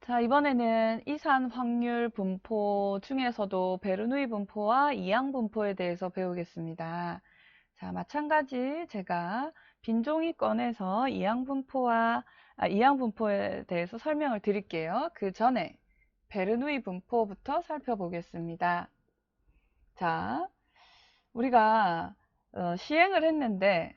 자, 이번에는 이산 확률 분포 중에서도 베르누이 분포와 이항 분포에 대해서 배우겠습니다. 자, 마찬가지 제가 빈종이 꺼내서 이항 분포에 대해서 설명을 드릴게요. 그 전에 베르누이 분포부터 살펴보겠습니다. 자, 우리가 시행을 했는데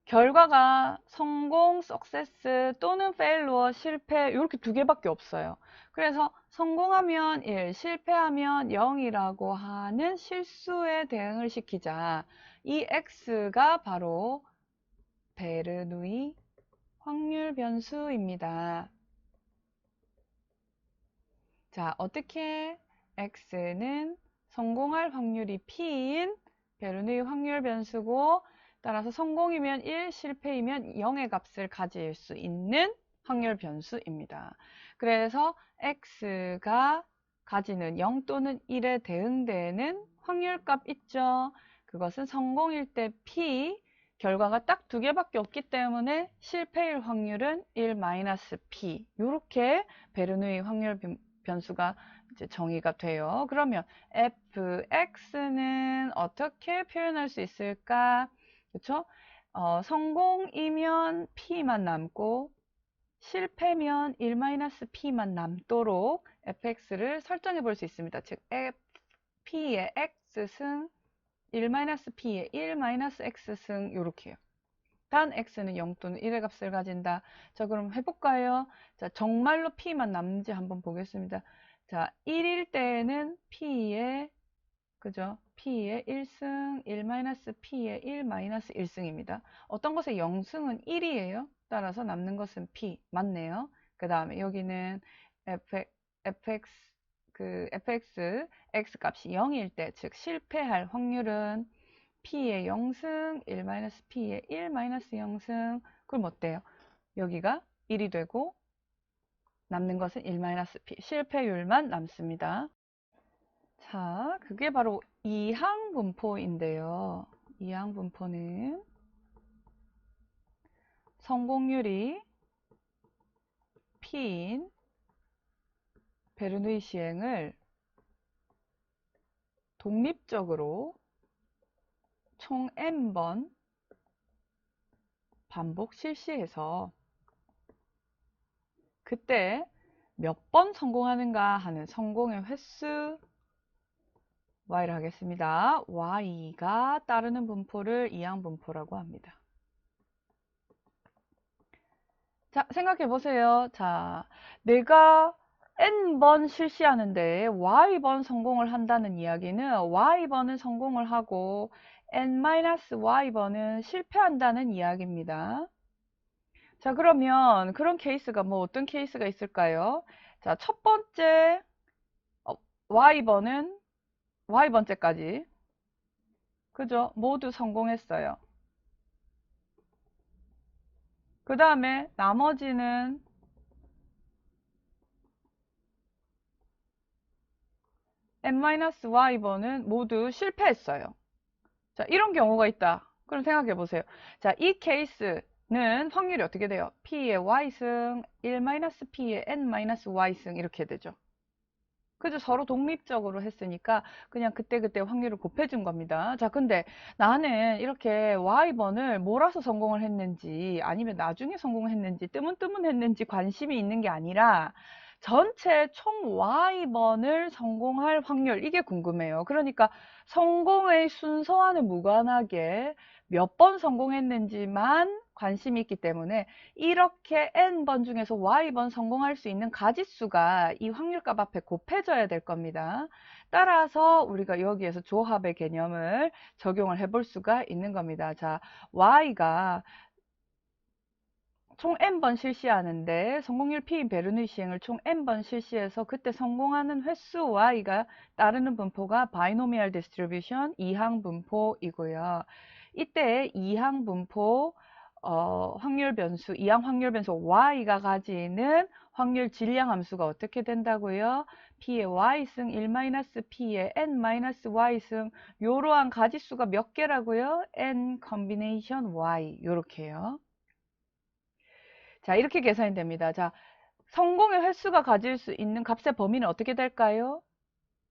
결과가 성공, 석세스 또는 페일루어, 실패 이렇게 두 개밖에 없어요. 그래서 성공하면 1, 실패하면 0이라고 하는 실수에 대응을 시키자. 이 x가 바로 베르누이 확률 변수입니다. 자, 어떻게 x는 성공할 확률이 p인 베르누이 확률 변수고 따라서 성공이면 1, 실패이면 0의 값을 가질 수 있는 확률 변수입니다. 그래서 x가 가지는 0 또는 1에 대응되는 확률값 있죠. 그것은 성공일 때 p, 결과가 딱 두 개밖에 없기 때문에 실패일 확률은 1-p. 이렇게 베르누이 확률 변수가 이제 정의가 돼요. 그러면 fx는 어떻게 표현할 수 있을까? 그렇죠? 성공이면 p만 남고 실패면 1-p만 남도록 fx를 설정해 볼 수 있습니다. 즉 p의 x승 1-p의 1-x승 이렇게요. 단 x는 0 또는 1의 값을 가진다. 자, 그럼 해볼까요? 자, 정말로 p만 남는지 한번 보겠습니다. 자, 1일 때에는 p의 그죠? p의 1승, 1-p의 1-1승입니다. 어떤 것의 0승은 1이에요. 따라서 남는 것은 p. 맞네요. 그 다음에 여기는 fx, x 값이 0일 때, 즉 실패할 확률은 p의 0승, 1-p의 1-0승. 그럼 어때요? 여기가 1이 되고 남는 것은 1-p. 실패율만 남습니다. 자, 그게 바로 이항 분포인데요. 이항 분포는 성공률이 p인 베르누이 시행을 독립적으로 총 n번 반복 실시해서 그때 몇 번 성공하는가 하는 성공의 횟수 y를 하겠습니다. y가 따르는 분포를 이항 분포라고 합니다. 자, 생각해 보세요. 자, 내가 n번 실시하는데 y번 성공을 한다는 이야기는 y번은 성공을 하고 n-y번은 실패한다는 이야기입니다. 자, 그러면 그런 케이스가 뭐 어떤 케이스가 있을까요? 자, 첫 번째 y번은 y번째까지 그죠? 모두 성공했어요. 그 다음에 나머지는 n-y번은 모두 실패했어요. 자, 이런 경우가 있다. 그럼 생각해 보세요. 자, 이 케이스는 확률이 어떻게 돼요? p의 y승, 1-p의 n-y승 이렇게 되죠. 그죠? 서로 독립적으로 했으니까 그냥 그때그때 확률을 곱해준 겁니다. 자, 근데 나는 이렇게 y번을 몰아서 성공을 했는지 아니면 나중에 성공했는지 뜨문뜨문했는지 관심이 있는 게 아니라 전체 총 y번을 성공할 확률 이게 궁금해요. 그러니까 성공의 순서와는 무관하게 몇 번 성공했는지만 관심이 있기 때문에 이렇게 n번 중에서 y번 성공할 수 있는 가짓수가 이 확률값 앞에 곱해져야 될 겁니다. 따라서 우리가 여기에서 조합의 개념을 적용을 해볼 수가 있는 겁니다. 자, y가 총 n번 실시하는데 성공률 p인 베르누이 시행을 총 n번 실시해서 그때 성공하는 횟수 y가 따르는 분포가 바이노미얼 디스트리뷰션 이항 분포이고요. 이때 이항 분포 확률 변수, 이항 확률 변수 y가 가지는 확률 질량 함수가 어떻게 된다고요? p의 y승 1-p의 n-y승 이러한 가지수가 몇 개라고요? n combination y 이렇게요. 자, 이렇게 계산이 됩니다. 자, 성공의 횟수가 가질 수 있는 값의 범위는 어떻게 될까요?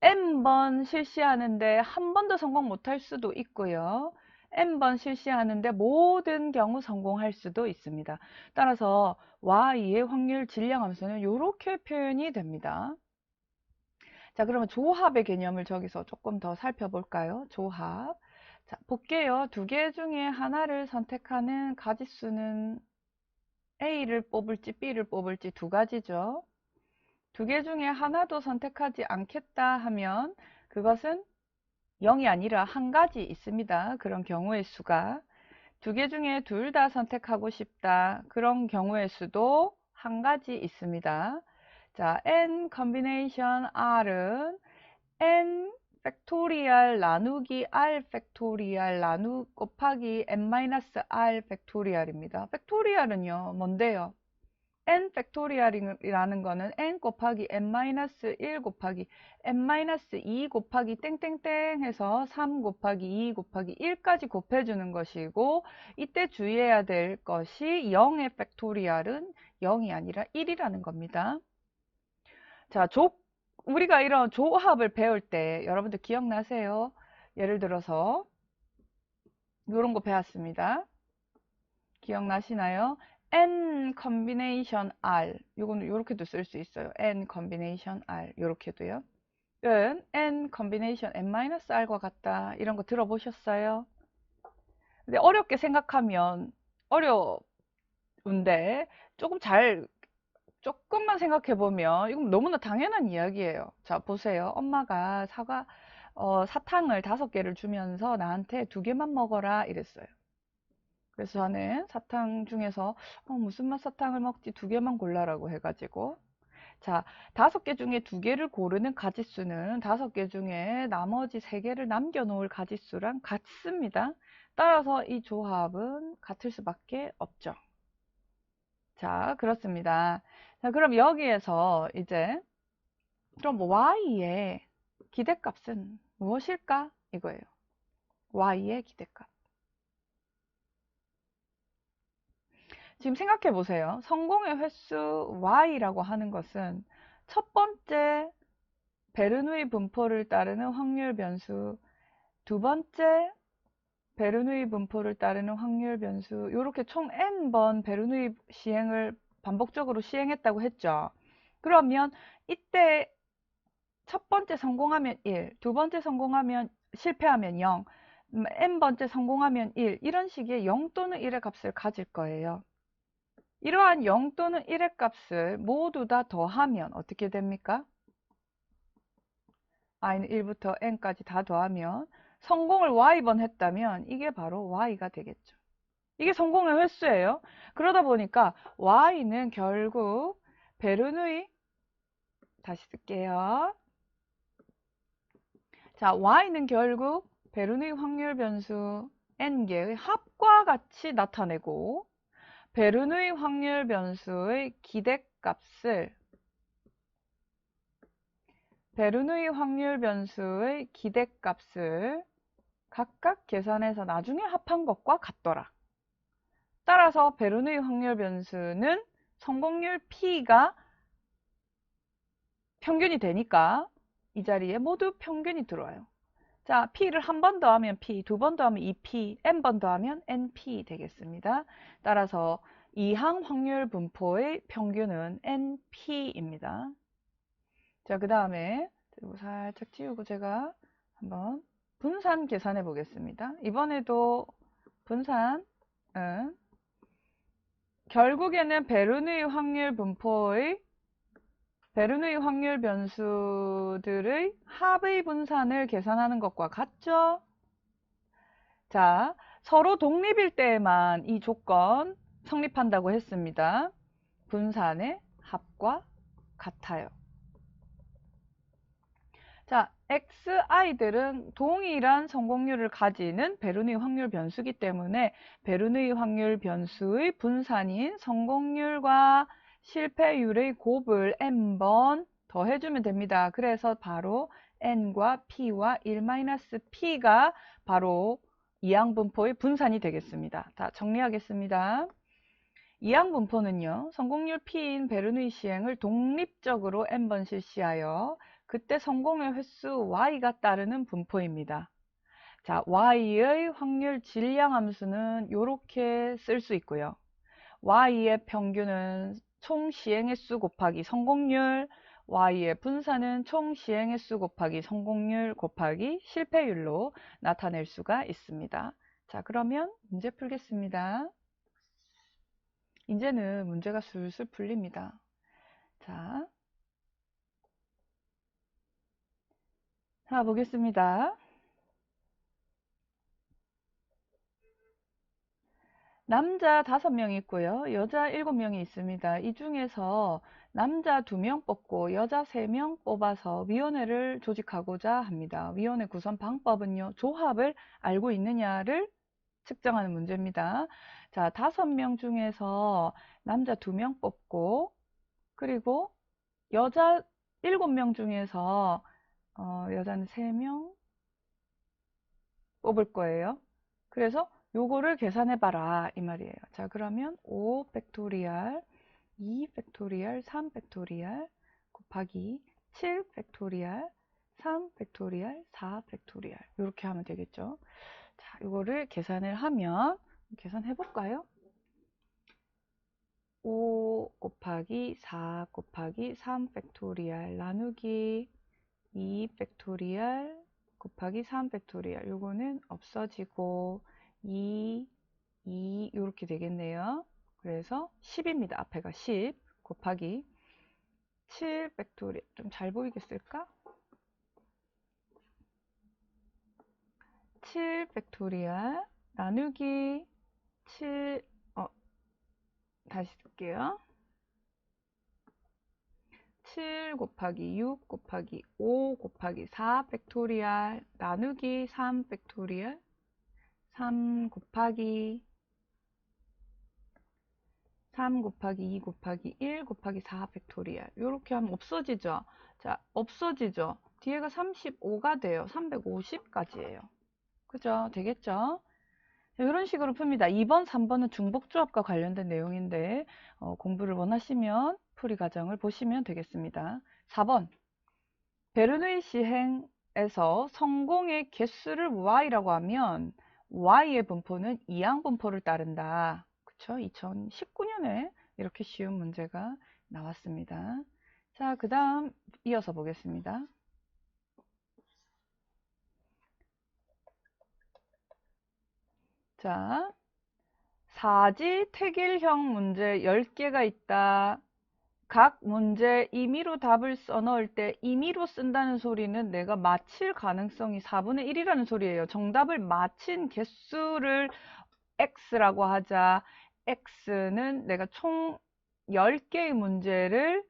n번 실시하는데 한 번도 성공 못할 수도 있고요. n번 실시하는데 모든 경우 성공할 수도 있습니다. 따라서 y의 확률 질량함수는 이렇게 표현이 됩니다. 자, 그러면 조합의 개념을 저기서 조금 더 살펴볼까요? 조합. 자, 볼게요. 두 개 중에 하나를 선택하는 가짓수는 A를 뽑을지 B를 뽑을지 두 가지죠. 두 개 중에 하나도 선택하지 않겠다 하면 그것은 0이 아니라 한 가지 있습니다. 그런 경우의 수가. 두 개 중에 둘 다 선택하고 싶다. 그런 경우의 수도 한 가지 있습니다. 자, n combination r은 n 팩토리얼 나누기 r 팩토리얼 곱하기 n-r 팩토리얼입니다. 팩토리얼은요, 뭔데요? n 팩토리얼이라는 거는 n 곱하기 n-1 곱하기 n-2 곱하기 땡땡땡 해서 3 곱하기 2 곱하기 1까지 곱해주는 것이고, 이때 주의해야 될 것이 0의 팩토리얼은 0이 아니라 1이라는 겁니다. 자, 우리가 이런 조합을 배울 때 여러분들 기억나세요? 예를 들어서 이런 거 배웠습니다. 기억나시나요? n combination r, 요거는 요렇게도 쓸 수 있어요. n combination r, 요렇게도요. n combination n-r과 같다, 이런 거 들어보셨어요? 근데 어렵게 생각하면 어려운데 조금만 생각해 보면 이건 너무나 당연한 이야기예요. 자, 보세요. 엄마가 사탕을 5개를 주면서 나한테 2개만 먹어라 이랬어요. 그래서 저는 사탕 중에서 무슨 맛 사탕을 먹지, 2개만 골라라고 해가지고, 자, 5개 중에 2개를 고르는 가짓수는 5개 중에 나머지 3개를 남겨놓을 가짓수랑 같습니다. 따라서 이 조합은 같을 수밖에 없죠. 자, 그렇습니다. 자, 그럼 여기에서 이제 그럼 y의 기대값은 무엇일까? 이거예요. y의 기대값. 지금 생각해 보세요. 성공의 횟수 y라고 하는 것은 첫 번째 베르누이 분포를 따르는 확률 변수, 두 번째 베르누이 분포를 따르는 확률 변수, 이렇게 총 n번 베르누이 시행을 반복적으로 시행했다고 했죠. 그러면 이때 첫 번째 성공하면 1, 두 번째 성공하면 실패하면 0, n번째 성공하면 1, 이런 식의 0 또는 1의 값을 가질 거예요. 이러한 0 또는 1의 값을 모두 다 더하면 어떻게 됩니까? i는 1부터 n까지 다 더하면 성공을 y번 했다면 이게 바로 y가 되겠죠. 이게 성공의 횟수예요. 그러다 보니까 y는 결국 베르누이, 다시 쓸게요. 자, y는 결국 베르누이 확률 변수 n개의 합과 같이 나타내고, 베르누이 확률 변수의 기대값을 각각 계산해서 나중에 합한 것과 같더라. 따라서 베르누이 확률 변수는 성공률 P가 평균이 되니까 이 자리에 모두 평균이 들어와요. 자, P를 한 번 더하면 P, 두 번 더하면 2P, N번 더하면 NP 되겠습니다. 따라서 이항 확률 분포의 평균은 NP입니다. 자, 그 다음에 살짝 지우고 제가 한번 분산 계산해 보겠습니다. 이번에도 분산은 결국에는 베르누이 확률 변수들의 합의 분산을 계산하는 것과 같죠? 자, 서로 독립일 때에만 이 조건 성립한다고 했습니다. 분산의 합과 같아요. 자, xi들은 동일한 성공률을 가지는 베르누이 확률 변수이기 때문에 베르누이 확률 변수의 분산인 성공률과 실패율의 곱을 n번 더해주면 됩니다. 그래서 바로 n과 p와 1-p가 바로 이항분포의 분산이 되겠습니다. 다 정리하겠습니다. 이항 분포는요, 성공률 P인 베르누이 시행을 독립적으로 n번 실시하여 그때 성공의 횟수 y가 따르는 분포입니다. 자, y의 확률 질량 함수는 이렇게 쓸 수 있고요. y의 평균은 총 시행 횟수 곱하기 성공률, y의 분산은 총 시행 횟수 곱하기 성공률 곱하기 실패율로 나타낼 수가 있습니다. 자, 그러면 문제 풀겠습니다. 이제는 문제가 술술 풀립니다. 자, 보겠습니다. 남자 5명이 있고요. 여자 7명이 있습니다. 이 중에서 남자 2명 뽑고 여자 3명 뽑아서 위원회를 조직하고자 합니다. 위원회 구성 방법은요. 조합을 알고 있느냐를 측정하는 문제입니다. 자, 5명 중에서 남자 2명 뽑고 그리고 여자 7명 중에서 여자는 3명 뽑을 거예요. 그래서 요거를 계산해봐라 이 말이에요. 자, 그러면 5 팩토리얼 2 팩토리얼 3 팩토리얼 곱하기 7 팩토리얼 3 팩토리얼 4 팩토리얼 이렇게 하면 되겠죠. 자, 요거를 계산을 하면 계산해 볼까요? 5 곱하기 4 곱하기 3 팩토리얼 나누기 2 팩토리얼 곱하기 3 팩토리얼 요거는 없어지고 2 이렇게 되겠네요. 그래서 10입니다. 앞에가 10 곱하기 7 팩토리얼 좀 잘 보이게 쓸까? 7 팩토리얼 나누기 7 다시 쓸게요. 7 곱하기 6 곱하기 5 곱하기 4 팩토리얼 나누기 3 팩토리얼 3 곱하기 2 곱하기 1 곱하기 4 팩토리얼 이렇게 하면 없어지죠. 자, 없어지죠. 뒤에가 35가 돼요. 350까지예요. 그죠? 되겠죠? 이런 식으로 풉니다. 2번, 3번은 중복조합과 관련된 내용인데 공부를 원하시면 풀이 과정을 보시면 되겠습니다. 4번 베르누이 시행에서 성공의 개수를 y라고 하면 y의 분포는 이항 분포를 따른다. 그쵸? 2019년에 이렇게 쉬운 문제가 나왔습니다. 자, 그 다음 이어서 보겠습니다. 자, 사지 택일형 문제 10개가 있다. 각 문제 임의로 답을 써넣을 때 임의로 쓴다는 소리는 내가 맞힐 가능성이 4분의 1이라는 소리예요. 정답을 맞힌 개수를 x라고 하자. x는 내가 총 10개의 문제를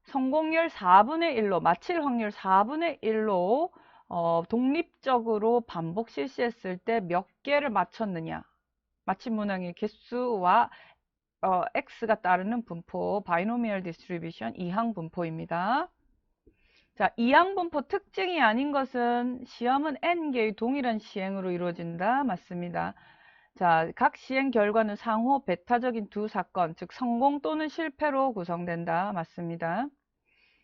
성공률 4분의 1로 맞힐 확률 4분의 1로 독립적으로 반복 실시했을 때 몇 개를 맞췄느냐. 맞힌 문항의 개수와 x가 따르는 분포, 바이노미얼 디스트리뷰션 이항 분포입니다. 자, 이항 분포 특징이 아닌 것은 시험은 n개의 동일한 시행으로 이루어진다. 맞습니다. 자, 각 시행 결과는 상호 배타적인 두 사건, 즉 성공 또는 실패로 구성된다. 맞습니다.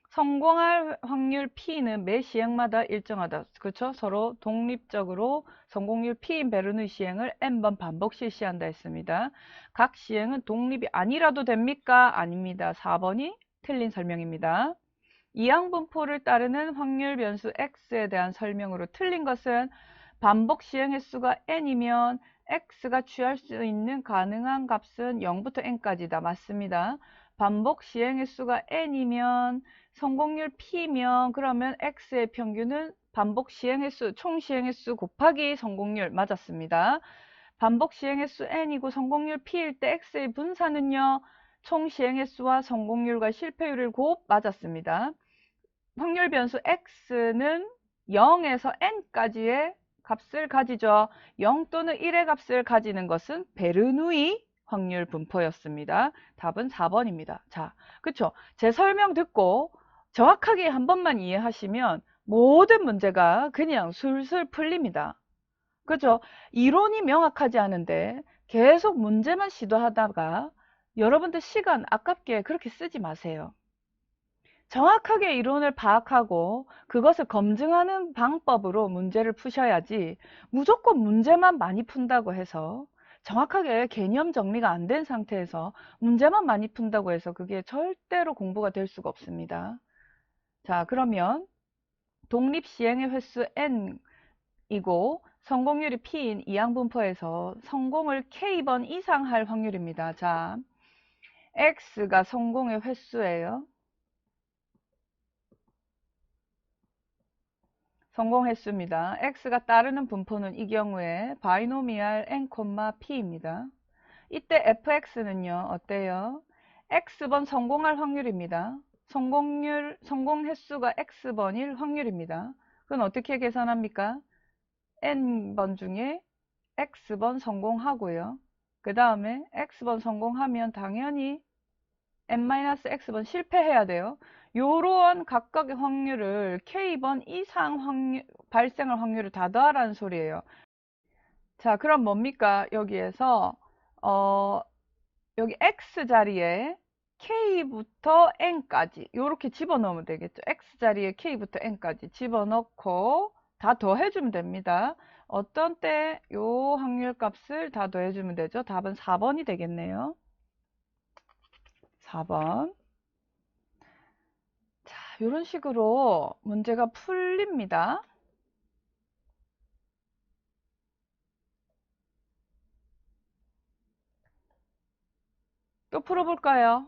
성공할 확률 P는 매 시행마다 일정하다. 그렇죠? 서로 독립적으로 성공률 P인 베르누이 시행을 n번 반복 실시한다 했습니다. 각 시행은 독립이 아니라도 됩니까? 아닙니다. 4번이 틀린 설명입니다. 이항 분포를 따르는 확률 변수 x에 대한 설명으로 틀린 것은 반복 시행 횟수가 n이면 x가 취할 수 있는 가능한 값은 0부터 n까지다. 맞습니다. 반복 시행 횟수가 n이면 성공률 p면 그러면 x의 평균은 반복 시행 횟수, 총 시행 횟수 곱하기 성공률 맞았습니다. 반복 시행 횟수 n이고 성공률 p일 때 x의 분산은요. 총 시행 횟수와 성공률과 실패율을 곱 맞았습니다. 확률 변수 x는 0에서 n까지의 값을 가지죠. 0 또는 1의 값을 가지는 것은 베르누이 확률 분포였습니다. 답은 4번입니다. 자, 그쵸? 제 설명 듣고 정확하게 한 번만 이해하시면 모든 문제가 그냥 술술 풀립니다. 그죠? 이론이 명확하지 않은데 계속 문제만 시도하다가 여러분들 시간 아깝게 그렇게 쓰지 마세요. 정확하게 이론을 파악하고 그것을 검증하는 방법으로 문제를 푸셔야지 무조건 문제만 많이 푼다고 해서 정확하게 개념 정리가 안 된 상태에서 문제만 많이 푼다고 해서 그게 절대로 공부가 될 수가 없습니다. 자, 그러면 독립 시행의 횟수 n이고 성공률이 p인 이항분포에서 성공을 k번 이상 할 확률입니다. 자, x가 성공의 횟수예요. 성공 횟수입니다. x가 따르는 분포는 이 경우에 바이노미알 n, p입니다. 이때 fx는요, 어때요? x번 성공할 확률입니다. 성공 횟수가 x번일 확률입니다. 그건 어떻게 계산합니까? n번 중에 x번 성공하고요. 그 다음에 x번 성공하면 당연히 n-x번 실패해야 돼요. 요런 각각의 확률을 k번 이상 발생할 확률을 다 더하라는 소리예요. 자, 그럼 뭡니까? 여기에서 여기 x 자리에 k부터 n까지 요렇게 집어넣으면 되겠죠. x 자리에 k부터 n까지 집어넣고 다 더해주면 됩니다. 어떤 때 요 확률 값을 다 더해주면 되죠. 답은 4번이 되겠네요. 4번. 자, 이런 식으로 문제가 풀립니다. 또 풀어볼까요?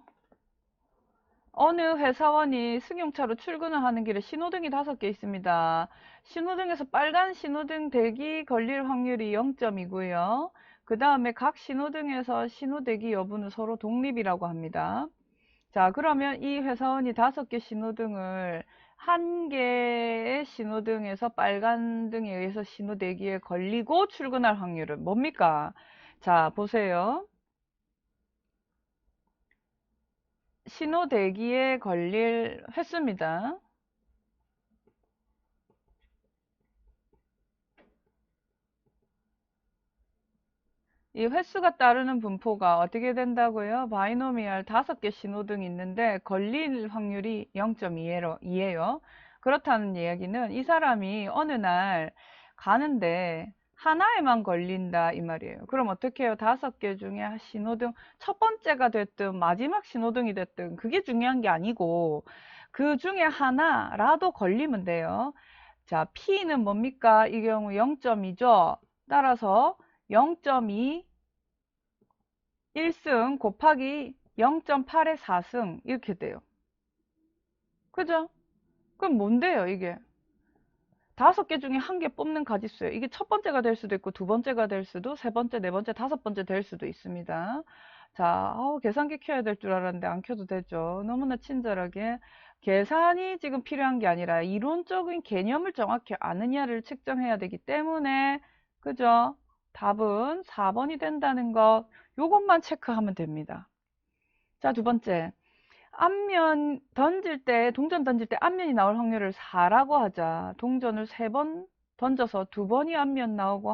어느 회사원이 승용차로 출근을 하는 길에 신호등이 5개 있습니다. 신호등에서 빨간 신호등 대기 걸릴 확률이 0점이고요. 그 다음에 각 신호등에서 신호 대기 여부는 서로 독립이라고 합니다. 자, 그러면 이 회사원이 5개 신호등을 한 개의 신호등에서 빨간 등에 의해서 신호 대기에 걸리고 출근할 확률은 뭡니까? 자, 보세요. 신호 대기에 걸릴 횟수입니다. 이 횟수가 따르는 분포가 어떻게 된다고요? 바이노미얼 5개 신호등이 있는데 걸릴 확률이 0.2예요. 그렇다는 이야기는 이 사람이 어느 날 가는데 하나에만 걸린다 이 말이에요. 그럼 어떻게 해요? 5개 중에 신호등 첫 번째가 됐든 마지막 신호등이 됐든 그게 중요한 게 아니고 그 중에 하나라도 걸리면 돼요. 자, P는 뭡니까? 이 경우 0.2죠. 따라서 0.2 1승 곱하기 0.8의 4승 이렇게 돼요. 그죠? 그럼 뭔데요, 이게? 5개 중에 한 개 뽑는 가짓수예요. 이게 첫 번째가 될 수도 있고 두 번째가 될 수도 세 번째, 네 번째, 5번째 될 수도 있습니다. 자, 계산기 켜야 될 줄 알았는데 안 켜도 되죠. 너무나 친절하게 계산이 지금 필요한 게 아니라 이론적인 개념을 정확히 아느냐를 측정해야 되기 때문에 그죠? 답은 4번이 된다는 것 요것만 체크하면 됩니다. 자, 두 번째. 앞면 던질 때, 동전 던질 때 앞면이 나올 확률을 4라고 하자. 동전을 3번 던져서 2번이 앞면 나오고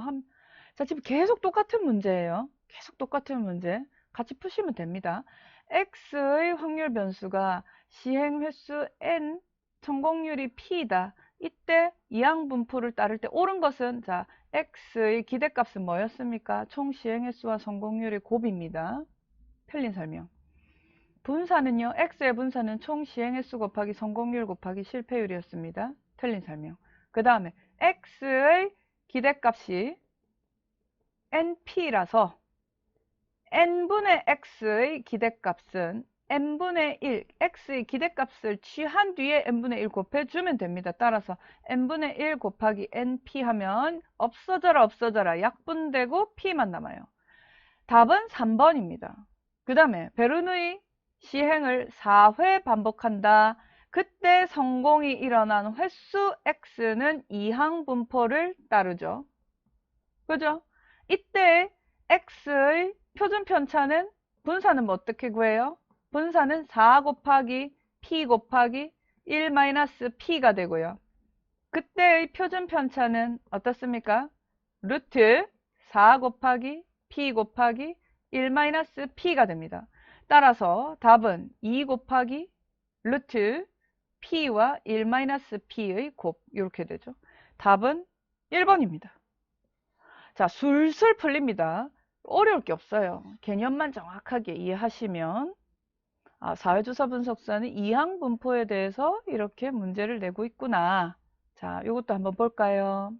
자, 지금 계속 똑같은 문제예요. 계속 똑같은 문제. 같이 푸시면 됩니다. x의 확률 변수가 시행 횟수 n, 성공률이 p이다. 이때 이항 분포를 따를 때 옳은 것은 자, x의 기대값은 뭐였습니까? 총 시행 횟수와 성공률의 곱입니다. 틀린 설명. 분사는요, x의 분사는 총 시행 횟수 곱하기 성공률 곱하기 실패율이었습니다. 틀린 설명. 그 다음에 x의 기대값이 np라서 n분의 x의 기대값은 n분의 1, x의 기대값을 취한 뒤에 n분의 1 곱해주면 됩니다. 따라서 n분의 1 곱하기 np 하면 없어져라 없어져라 약분되고 p만 남아요. 답은 3번입니다. 그 다음에 베르누이 시행을 4회 반복한다. 그때 성공이 일어난 횟수 x는 이항 분포를 따르죠. 그죠? 이때 x의 표준 편차는 분사는 뭐 어떻게 구해요? 분사는 4 곱하기 p 곱하기 1-p가 되고요. 그때의 표준 편차는 어떻습니까? 루트 4 곱하기 p 곱하기 1-p가 됩니다. 따라서 답은 2 곱하기 루트 p와 1-p의 곱 이렇게 되죠. 답은 1번입니다. 자, 술술 풀립니다. 어려울 게 없어요. 개념만 정확하게 이해하시면 사회주사 분석사는 이항 분포에 대해서 이렇게 문제를 내고 있구나. 자, 이것도 한번 볼까요?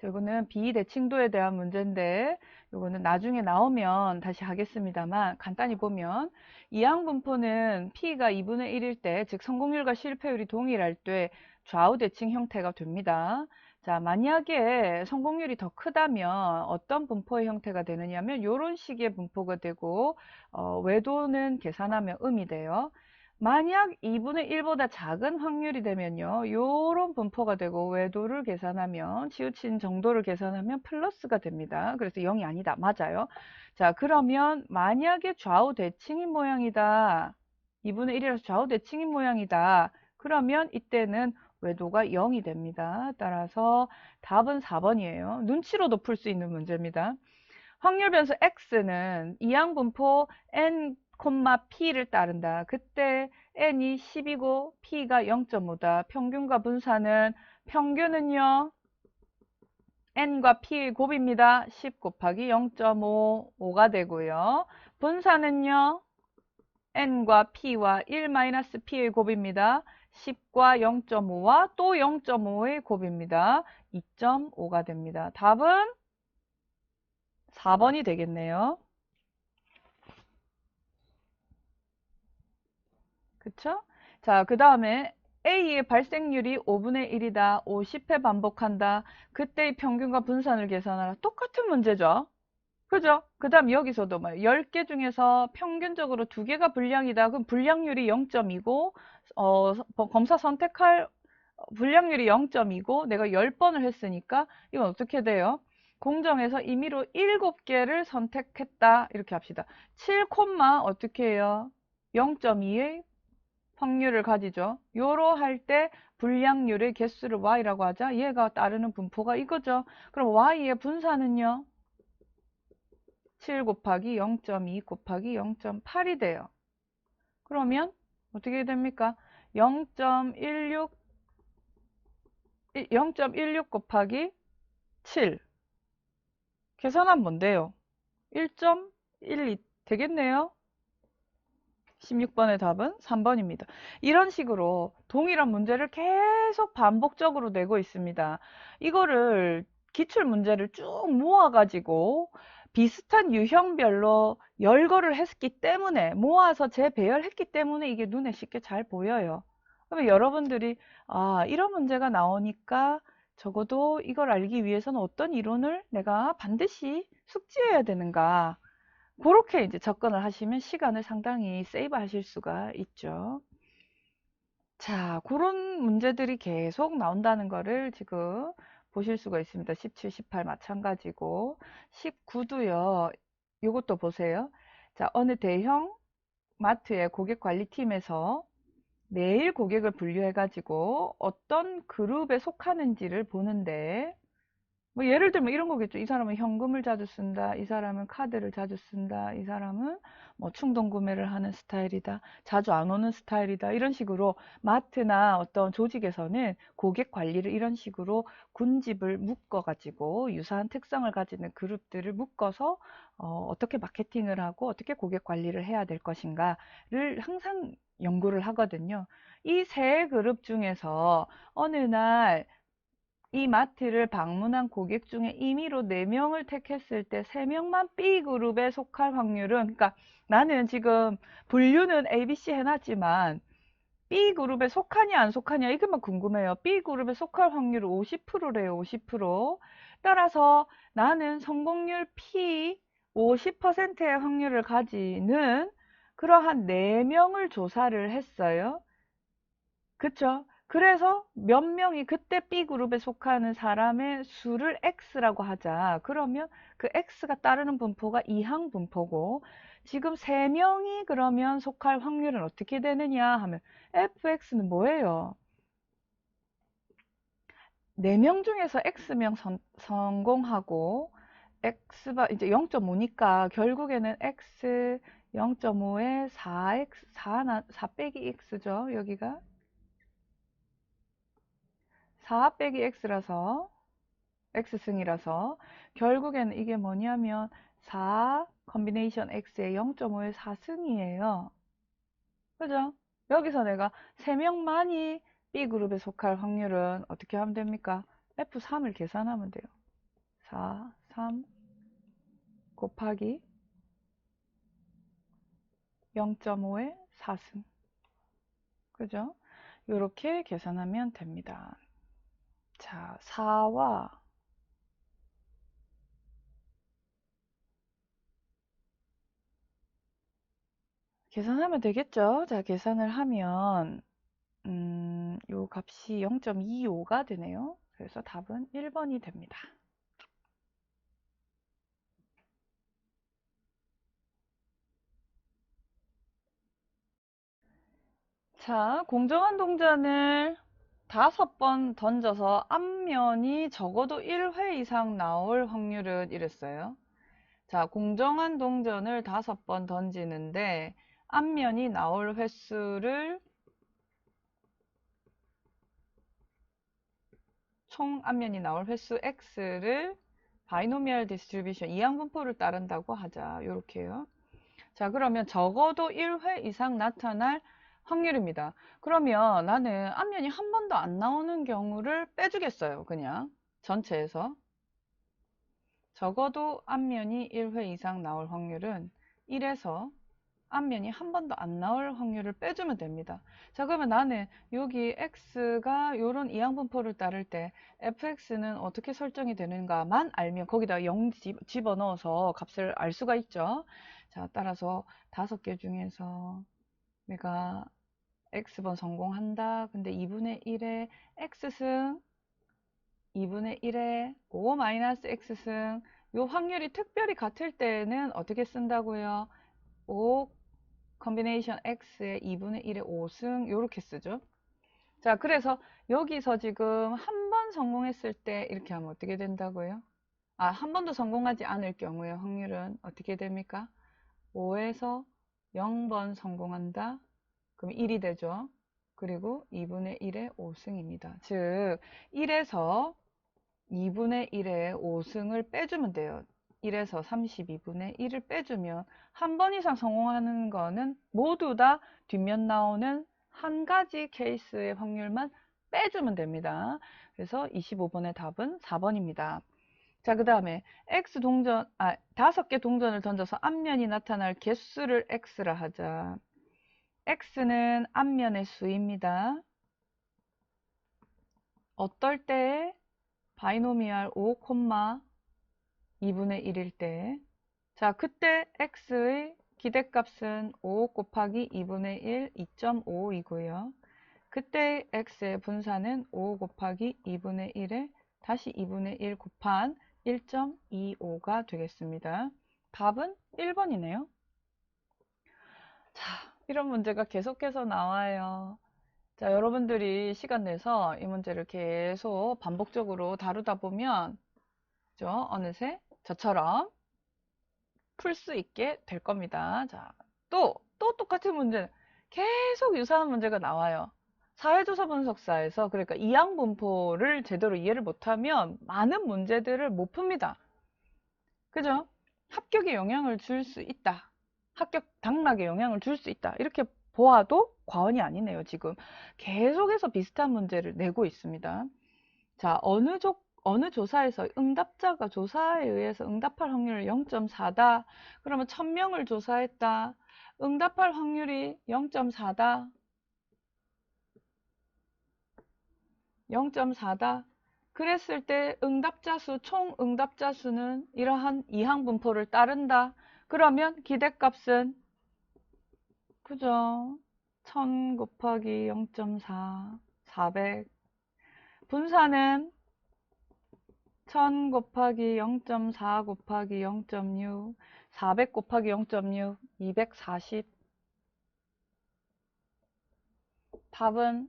이거는 비대칭도에 대한 문제인데 이거는 나중에 나오면 다시 하겠습니다만 간단히 보면 이항 분포는 P가 2분의 1일 때, 즉 성공률과 실패율이 동일할 때 좌우 대칭 형태가 됩니다. 자, 만약에 성공률이 더 크다면 어떤 분포의 형태가 되느냐면 이런 식의 분포가 되고 외도는 계산하면 음이 돼요. 만약 2분의 1보다 작은 확률이 되면요, 요런 분포가 되고 외도를 계산하면, 치우친 정도를 계산하면 플러스가 됩니다. 그래서 0이 아니다. 맞아요. 자, 그러면 만약에 좌우 대칭인 모양이다. 2분의 1이라서 좌우 대칭인 모양이다. 그러면 이때는 외도가 0이 됩니다. 따라서 답은 4번이에요. 눈치로도 풀 수 있는 문제입니다. 확률 변수 x는 이항 분포 n, p를 따른다. 그때 n이 10이고 p가 0.5다. 평균과 분산은 평균은요 n과 p의 곱입니다. 10 곱하기 0.5, 5가 되고요. 분산은요 n과 p와 1-p의 곱입니다. 10과 0.5와 또 0.5의 곱입니다. 2.5가 됩니다. 답은 4번이 되겠네요. 그쵸? 자, 그 다음에 A의 발생률이 5분의 1이다. 50회 반복한다. 그때의 평균과 분산을 계산하라. 똑같은 문제죠. 그죠? 그 다음 여기서도 10개 중에서 평균적으로 2개가 불량이다. 그럼 불량률이 0.2고 검사 선택할 불량률이 0.2고 내가 10번을 했으니까 이건 어떻게 돼요? 공정에서 임의로 7개를 선택했다. 이렇게 합시다. 7, 어떻게 해요? 0.2의 확률을 가지죠. 요로 할 때 불량률의 개수를 y라고 하자. 얘가 따르는 분포가 이거죠. 그럼 y의 분산은요? 7 곱하기 0.2 곱하기 0.8이 돼요. 그러면 어떻게 됩니까? 0.16 곱하기 7 계산하면 뭔데요? 1.12 되겠네요. 16번의 답은 3번입니다. 이런 식으로 동일한 문제를 계속 반복적으로 내고 있습니다. 이거를 기출 문제를 쭉 모아가지고 비슷한 유형별로 열거를 했기 때문에 모아서 재배열했기 때문에 이게 눈에 쉽게 잘 보여요. 그러면 여러분들이 이런 문제가 나오니까 적어도 이걸 알기 위해서는 어떤 이론을 내가 반드시 숙지해야 되는가, 그렇게 이제 접근을 하시면 시간을 상당히 세이브 하실 수가 있죠. 자, 그런 문제들이 계속 나온다는 거를 지금 보실 수가 있습니다. 17, 18 마찬가지고 19도요. 요것도 보세요. 자, 어느 대형 마트의 고객관리팀에서 매일 고객을 분류해 가지고 어떤 그룹에 속하는지를 보는데, 뭐 예를 들면 이런 거겠죠. 이 사람은 현금을 자주 쓴다. 이 사람은 카드를 자주 쓴다. 이 사람은 뭐 충동 구매를 하는 스타일이다. 자주 안 오는 스타일이다. 이런 식으로 마트나 어떤 조직에서는 고객 관리를 이런 식으로 군집을 묶어 가지고 유사한 특성을 가지는 그룹들을 묶어서 어떻게 마케팅을 하고 어떻게 고객 관리를 해야 될 것인가를 항상 연구를 하거든요. 이 세 그룹 중에서 어느 날 이 마트를 방문한 고객 중에 임의로 4명을 택했을 때 3명만 B그룹에 속할 확률은, 그러니까 나는 지금 분류는 ABC 해놨지만 B그룹에 속하냐 안 속하냐 이것만 궁금해요. B그룹에 속할 확률은 50%래요. 50%. 따라서 나는 성공률 P 50%의 확률을 가지는 그러한 4명을 조사를 했어요. 그쵸? 그래서 몇 명이 그때 B그룹에 속하는 사람의 수를 X라고 하자. 그러면 그 X가 따르는 분포가 이항 분포고, 지금 3명이 그러면 속할 확률은 어떻게 되느냐 하면 fx는 뭐예요? 4명 중에서 X명 성공하고 X가 이제 0.5니까 결국에는 X 0.5에 4x, 4 빼기 x죠. 여기가 4 빼기 x라서 x승이라서 결국에는 이게 뭐냐면 4 컨비네이션 x의 0.5의 4승이에요. 그죠? 여기서 내가 3명만이 B그룹에 속할 확률은 어떻게 하면 됩니까? F3을 계산하면 돼요. 4, 3 곱하기 0.5의 4승. 그죠? 이렇게 계산하면 됩니다. 자, 4와 계산하면 되겠죠? 자, 계산을 하면 요 값이 0.25가 되네요. 그래서 답은 1번이 됩니다. 자, 공정한 동전을 5번 던져서 앞면이 적어도 1회 이상 나올 확률은 이랬어요. 자, 공정한 동전을 5번 던지는데 앞면이 나올 횟수를 총 앞면이 나올 횟수 x를 바이노미얼 디스트리뷰션 이항분포를 따른다고 하자. 요렇게요. 자, 그러면 적어도 1회 이상 나타날 확률입니다. 그러면 나는 앞면이 한 번도 안 나오는 경우를 빼주겠어요. 그냥 전체에서. 적어도 앞면이 1회 이상 나올 확률은 1에서 앞면이 한 번도 안 나올 확률을 빼주면 됩니다. 자, 그러면 나는 여기 x가 이런 이항분포를 따를 때 fx는 어떻게 설정이 되는가만 알면 거기다 0 집어넣어서 값을 알 수가 있죠. 자, 따라서 5개 중에서 내가 x번 성공한다. 근데 2분의 1의 x승, 2분의 1의 5-x승, 요 확률이 특별히 같을 때는 어떻게 쓴다고요? 5 컨비네이션 x의 2분의 1의 5승 요렇게 쓰죠. 자, 그래서 여기서 지금 한 번 성공했을 때 이렇게 하면 어떻게 된다고요? 아, 한 번도 성공하지 않을 경우의 확률은 어떻게 됩니까? 5에서 0번 성공한다. 그럼 1이 되죠. 그리고 2분의 1의 5승입니다. 즉 1에서 2분의 1의 5승을 빼주면 돼요. 1에서 32분의 1을 빼주면 한 번 이상 성공하는 거는 모두 다 뒷면 나오는 한 가지 케이스의 확률만 빼주면 됩니다. 그래서 25번의 답은 4번입니다. 자, 그 다음에 x 동전, 5개 동전을 던져서 앞면이 나타날 개수를 x라 하자. x는 앞면의 수입니다. 어떨 때 바이노미얼 5, 2분의 1일 때, 자, 그때 x의 기대값은 5 곱하기 2분의 1, 2.5이고요. 그때 x의 분산은 5 곱하기 2분의 1에 다시 2분의 1 곱한 1.25가 되겠습니다. 답은 1번이네요. 자, 이런 문제가 계속해서 나와요. 자, 여러분들이 시간 내서 이 문제를 계속 반복적으로 다루다 보면, 어느새 저처럼 풀 수 있게 될 겁니다. 자, 또 똑같은 문제, 계속 유사한 문제가 나와요. 사회조사 분석사에서 그러니까 이항분포를 제대로 이해를 못하면 많은 문제들을 못 풉니다. 그죠? 합격에 영향을 줄 수 있다. 합격 당락에 영향을 줄 수 있다. 이렇게 보아도 과언이 아니네요. 지금 계속해서 비슷한 문제를 내고 있습니다. 자, 어느 조사에서 응답자가 조사에 의해서 응답할 확률이 0.4다. 그러면 1000명을 조사했다. 응답할 확률이 0.4다. 0.4다. 그랬을 때 응답자 수, 총 응답자 수는 이러한 이항분포를 따른다. 그러면 기대값은 그죠? 1000 곱하기 0.4, 400. 분산은 1000 곱하기 0.4 곱하기 0.6, 400 곱하기 0.6, 240. 답은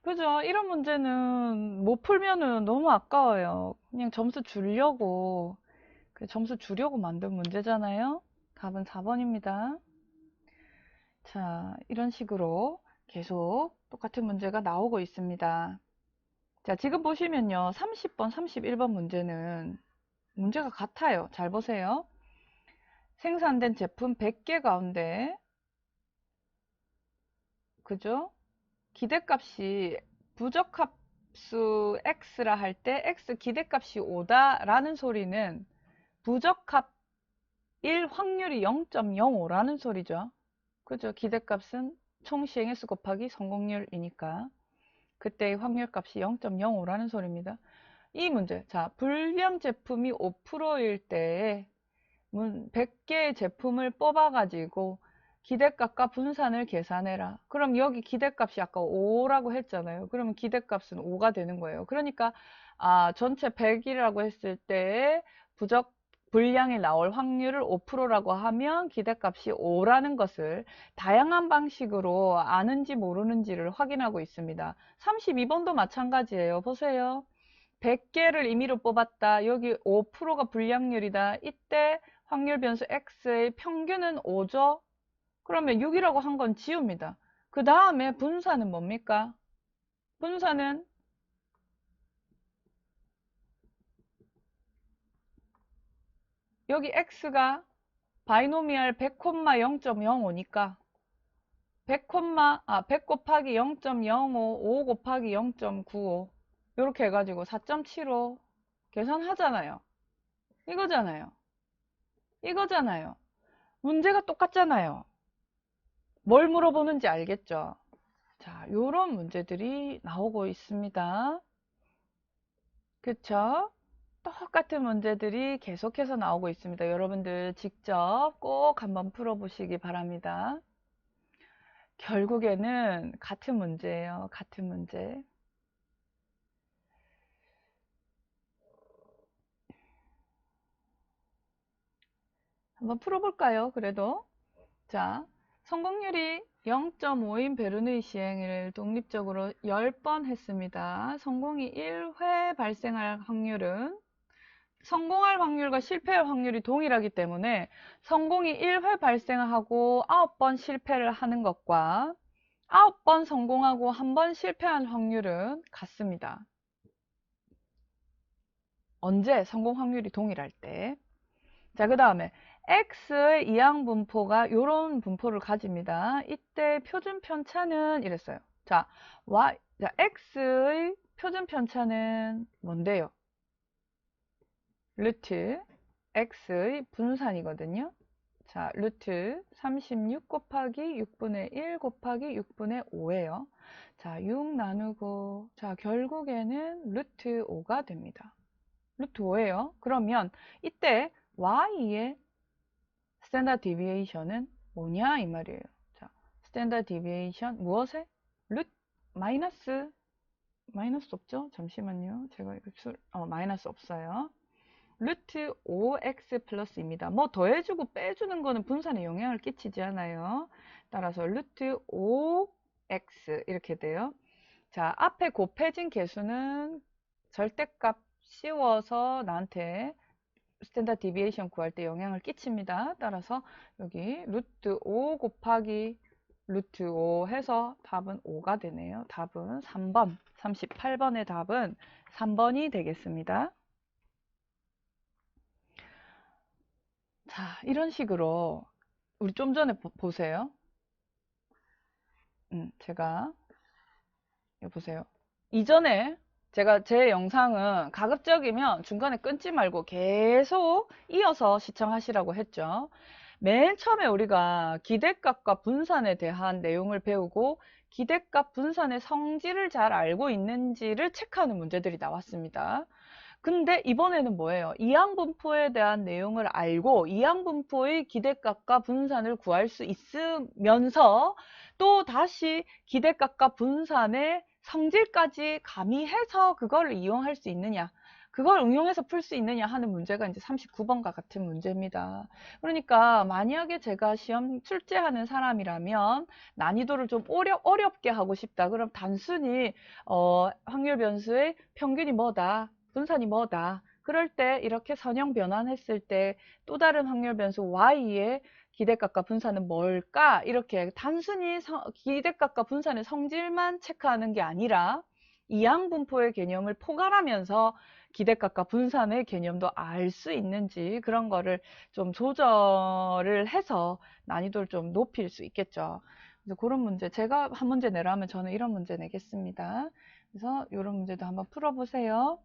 그죠? 이런 문제는 못 풀면은 너무 아까워요. 그냥 점수 주려고 만든 문제잖아요. 답은 4번입니다. 자, 이런 식으로 계속 똑같은 문제가 나오고 있습니다. 자, 지금 보시면요. 30번, 31번 문제는 문제가 같아요. 잘 보세요. 생산된 제품 100개 가운데, 그죠? 기대값이 부적합수 x라 할 때 x 기대값이 5다 라는 소리는 부적합 1 확률이 0.05라는 소리죠. 그죠? 기대값은 총 시행횟수 곱하기 성공률이니까 그때의 확률값이 0.05라는 소리입니다. 이 문제, 자, 불량 제품이 5%일 때에 100개의 제품을 뽑아가지고 기대값과 분산을 계산해라. 그럼 여기 기대값이 아까 5라고 했잖아요. 그러면 기대값은 5가 되는 거예요. 그러니까 전체 100이라고 했을 때 불량이 나올 확률을 5%라고 하면 기대값이 5라는 것을 다양한 방식으로 아는지 모르는지를 확인하고 있습니다. 32번도 마찬가지예요. 보세요. 100개를 임의로 뽑았다. 여기 5%가 불량률이다. 이때 확률 변수 x의 평균은 5죠. 그러면 6이라고 한 건 지웁니다. 그 다음에 분산은 뭡니까? 분산은 여기 x가 바이노미얼 100, 0.05니까 100, 100 곱하기 0.05, 5 곱하기 0.95 이렇게 해가지고 4.75 계산하잖아요. 이거잖아요. 이거잖아요. 문제가 똑같잖아요. 뭘 물어보는지 알겠죠? 자, 요런 문제들이 나오고 있습니다. 그쵸? 똑같은 문제들이 계속해서 나오고 있습니다. 여러분들 직접 꼭 한번 풀어보시기 바랍니다. 결국에는 같은 문제예요. 같은 문제. 한번 풀어볼까요? 그래도. 자, 성공률이 0.5인 베르누이 시행을 독립적으로 10번 했습니다. 성공이 1회 발생할 확률은 성공할 확률과 실패할 확률이 동일하기 때문에 성공이 1회 발생하고 9번 실패를 하는 것과 9번 성공하고 1번 실패한 확률은 같습니다. 언제? 성공 확률이 동일할 때. 자, 그 다음에 x의 이항 분포가 이런 분포를 가집니다. 이때 표준 편차는 이랬어요. 자, x의 표준 편차는 뭔데요? 루트 x의 분산이거든요. 자, 루트 36 곱하기 6분의 1 곱하기 6분의 5예요. 자, 6 나누고 자, 결국에는 루트 5가 됩니다. 루트 5예요. 그러면 이때 y의 스탠다드 디비에이션은 뭐냐 이 말이에요. 자, 스탠다드 디비에이션 무엇에? 마이너스 없죠? 잠시만요. 제가 이거 마이너스 없어요. 루트 5x 플러스입니다. 뭐 더해주고 빼주는 거는 분산에 영향을 끼치지 않아요. 따라서 루트 5x 이렇게 돼요. 자, 앞에 곱해진 개수는 절대값 씌워서 나한테 스탠다드 디비에이션 구할 때 영향을 끼칩니다. 따라서 여기 루트 5 곱하기 루트 5 해서 답은 5가 되네요. 답은 3번, 38번의 답은 3번이 되겠습니다. 자, 이런 식으로 우리 좀 전에 보세요. 제가 보세요. 이전에 제가 제 영상은 가급적이면 중간에 끊지 말고 계속 이어서 시청하시라고 했죠. 맨 처음에 우리가 기대값과 분산에 대한 내용을 배우고 기대값 분산의 성질을 잘 알고 있는지를 체크하는 문제들이 나왔습니다. 근데 이번에는 뭐예요? 이항분포에 대한 내용을 알고 이항분포의 기대값과 분산을 구할 수 있으면서 또 다시 기대값과 분산의 성질까지 가미해서 그걸 이용할 수 있느냐, 그걸 응용해서 풀 수 있느냐 하는 문제가 이제 39번과 같은 문제입니다. 그러니까 만약에 제가 시험 출제하는 사람이라면 난이도를 좀 어렵게 하고 싶다. 그럼 단순히 확률 변수의 평균이 뭐다, 분산이 뭐다. 그럴 때 이렇게 선형 변환했을 때 또 다른 확률 변수 y의 기대값과 분산은 뭘까? 이렇게 단순히 기대값과 분산의 성질만 체크하는 게 아니라 이항분포의 개념을 포괄하면서 기대값과 분산의 개념도 알 수 있는지 그런 거를 좀 조절을 해서 난이도를 좀 높일 수 있겠죠. 그래서 그런 문제, 제가 한 문제 내라면 저는 이런 문제 내겠습니다. 그래서 이런 문제도 한번 풀어보세요.